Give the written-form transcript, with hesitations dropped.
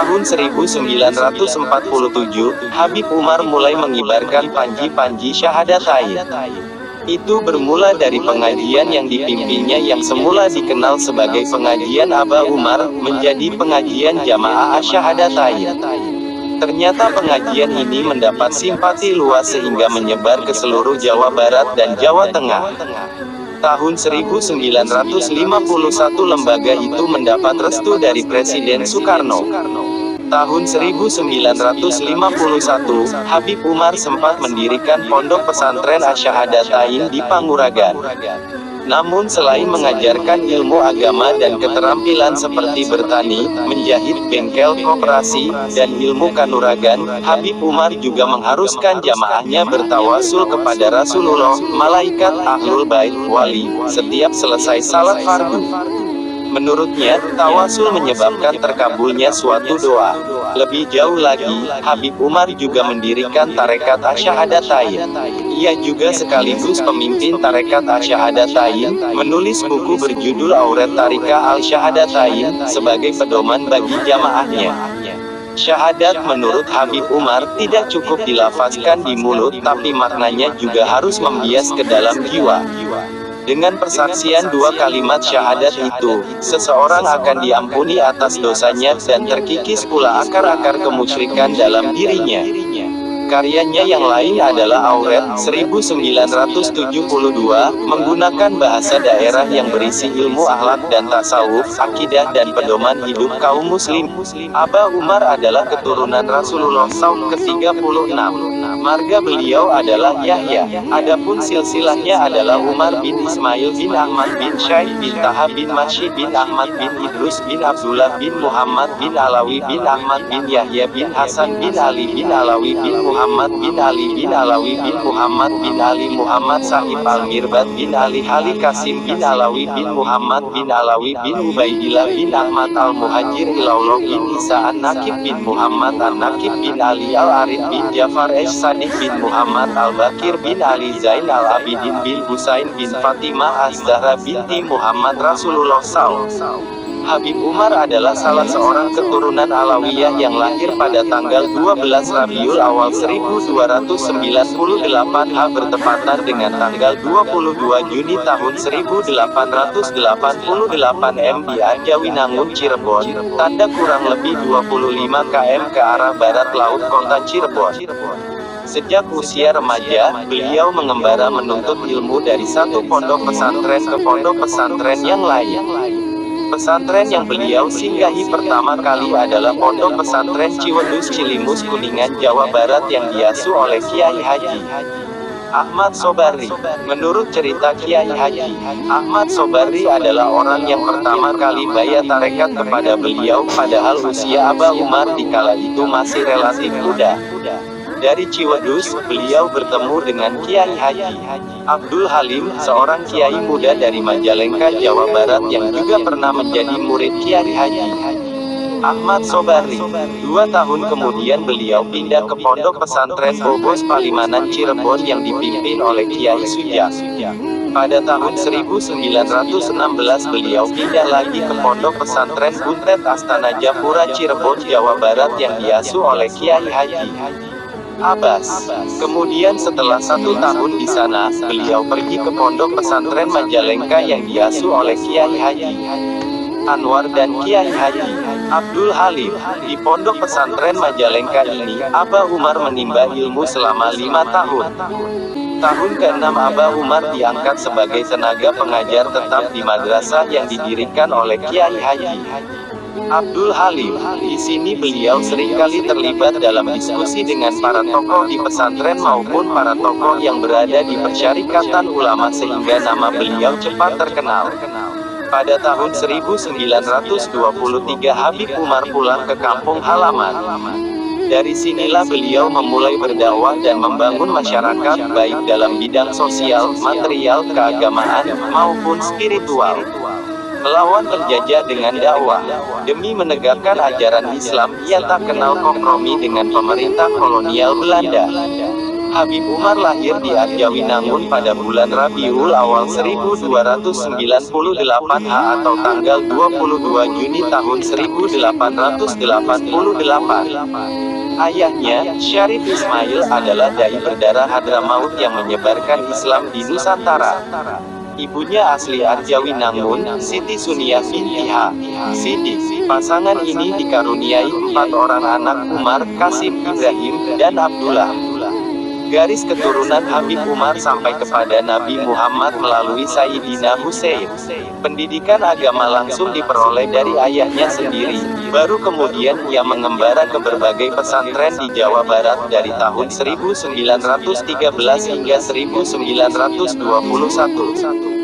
Tahun 1947, Habib Umar mulai mengibarkan panji-panji syahadatain. Itu bermula dari pengajian yang dipimpinnya yang semula dikenal sebagai pengajian Aba Umar, menjadi pengajian Jamaah Asyhadatain. Ternyata pengajian ini mendapat simpati luas sehingga menyebar ke seluruh Jawa Barat dan Jawa Tengah. Tahun 1951 lembaga itu mendapat restu dari Presiden Soekarno. Tahun 1951, Habib Umar sempat mendirikan pondok pesantren Asyhadatain di Panguragan. Namun selain mengajarkan ilmu agama dan keterampilan seperti bertani, menjahit, bengkel koperasi, dan ilmu kanuragan, Habib Umar juga mengharuskan jamaahnya bertawasul kepada Rasulullah, malaikat, ahlul bait, wali, setiap selesai salat fardu. Menurutnya, tawasul menyebabkan terkabulnya suatu doa. Lebih jauh lagi, Habib Umar juga mendirikan tarekat Asyhadatain. Ia juga sekaligus pemimpin tarekat Asyhadatain, menulis buku berjudul Aurat Tarika Al-Syahadatain, sebagai pedoman bagi jamaahnya. Syahadat menurut Habib Umar tidak cukup dilafazkan di mulut, tapi maknanya juga harus membias ke dalam jiwa. Dengan persaksian dua kalimat syahadat itu, seseorang akan diampuni atas dosanya dan terkikis pula akar-akar kemusyrikan dalam dirinya. Karyanya yang lain adalah Aurat 1972, menggunakan bahasa daerah yang berisi ilmu akhlak dan tasawuf, akidah dan pedoman hidup kaum muslim. Aba Umar adalah keturunan Rasulullah SAW ke-36. Marga beliau adalah Yahya. Adapun silsilahnya adalah Umar bin Ismail bin Ahmad bin Syaikh bin Taha bin Masyi bin Ahmad bin Idrus bin Abdullah bin Muhammad bin Alawi bin Ahmad bin Yahya bin Hasan bin Ali bin Alawi bin Muhammad bin Ali bin Alawi bin Muhammad bin Ali Muhammad Sahib Al-Mirbad bin Ali Hali Kasim bin Alawi bin Muhammad bin Alawi bin Ubaidillah bin Ahmad Al-Muhajir Ilallah bin Isa An-Nakib bin Muhammad An-Nakib bin Ali Al-Arid bin Jafar Sadiq bin Muhammad Al-Bakir bin Ali Zain Al-Abidin bin Husain bin Fatimah Az-Zahra binti Muhammad Rasulullah SAW. Habib Umar adalah salah seorang keturunan Alawiyah yang lahir pada tanggal 12 Rabiul Awal 1298 H bertepatan dengan tanggal 22 Juni tahun 1888 M di Ajawinangun, Cirebon, tanda kurang lebih 25 km ke arah barat laut kota Cirebon. Sejak usia remaja, beliau mengembara menuntut ilmu dari satu pondok pesantren ke pondok pesantren yang lain. Pesantren yang beliau singgahi pertama kali adalah Pondok Pesantren Ciwedus Cilimus Kuningan, Jawa Barat yang diasuh oleh Kiai Haji Ahmad Sobari. Menurut cerita Kiai Haji Ahmad Sobari adalah orang yang pertama kali bayat tarekat kepada beliau, padahal usia Aba Umar di kala itu masih relatif muda. Dari Ciwedus, beliau bertemu dengan Kiai Haji Abdul Halim, seorang kiai muda dari Majalengka, Jawa Barat yang juga pernah menjadi murid Kiai Haji Ahmad Sobari. 2 tahun kemudian beliau pindah ke Pondok Pesantren Bobos Palimanan Cirebon yang dipimpin oleh Kiai Sujak. Pada tahun 1916 beliau pindah lagi ke Pondok Pesantren Buntet Astana Japura Cirebon, Jawa Barat yang diasuh oleh Kiai Haji Abbas. Kemudian setelah 1 tahun di sana, beliau pergi ke Pondok Pesantren Majalengka yang diasuh oleh Kiai Haji Anwar dan Kiai Haji Abdul Halim. Di Pondok Pesantren Majalengka ini, Aba Umar menimba ilmu selama 5 tahun. Tahun ke-6 Aba Umar diangkat sebagai tenaga pengajar tetap di madrasah yang didirikan oleh Kiai Haji Abdul Halim. Di sini beliau seringkali terlibat dalam diskusi dengan para tokoh di pesantren maupun para tokoh yang berada di persyarikatan ulama sehingga nama beliau cepat terkenal. Pada tahun 1923 Habib Umar pulang ke kampung halaman. Dari sinilah beliau memulai berdakwah dan membangun masyarakat baik dalam bidang sosial, material, keagamaan, maupun spiritual. Melawan penjajah dengan dakwah. Demi menegakkan ajaran Islam, ia tak kenal kompromi dengan pemerintah kolonial Belanda. Habib Umar lahir di Arjawinangun pada bulan Rabiul Awal 1298 H atau tanggal 22 Juni tahun 1888. Ayahnya, Syarif Ismail adalah dai berdarah Hadramaut yang menyebarkan Islam di Nusantara. Ibunya asli Arjawinangun, Siti Suniah binti H. Siddiq. Pasangan ini dikaruniai 4 orang anak, Umar, Kasim, Ibrahim, dan Abdullah. Garis keturunan Habib Umar sampai kepada Nabi Muhammad melalui Sayyidina Husain. Pendidikan agama langsung diperoleh dari ayahnya sendiri. Baru kemudian ia mengembara ke berbagai pesantren di Jawa Barat dari tahun 1913 hingga 1921.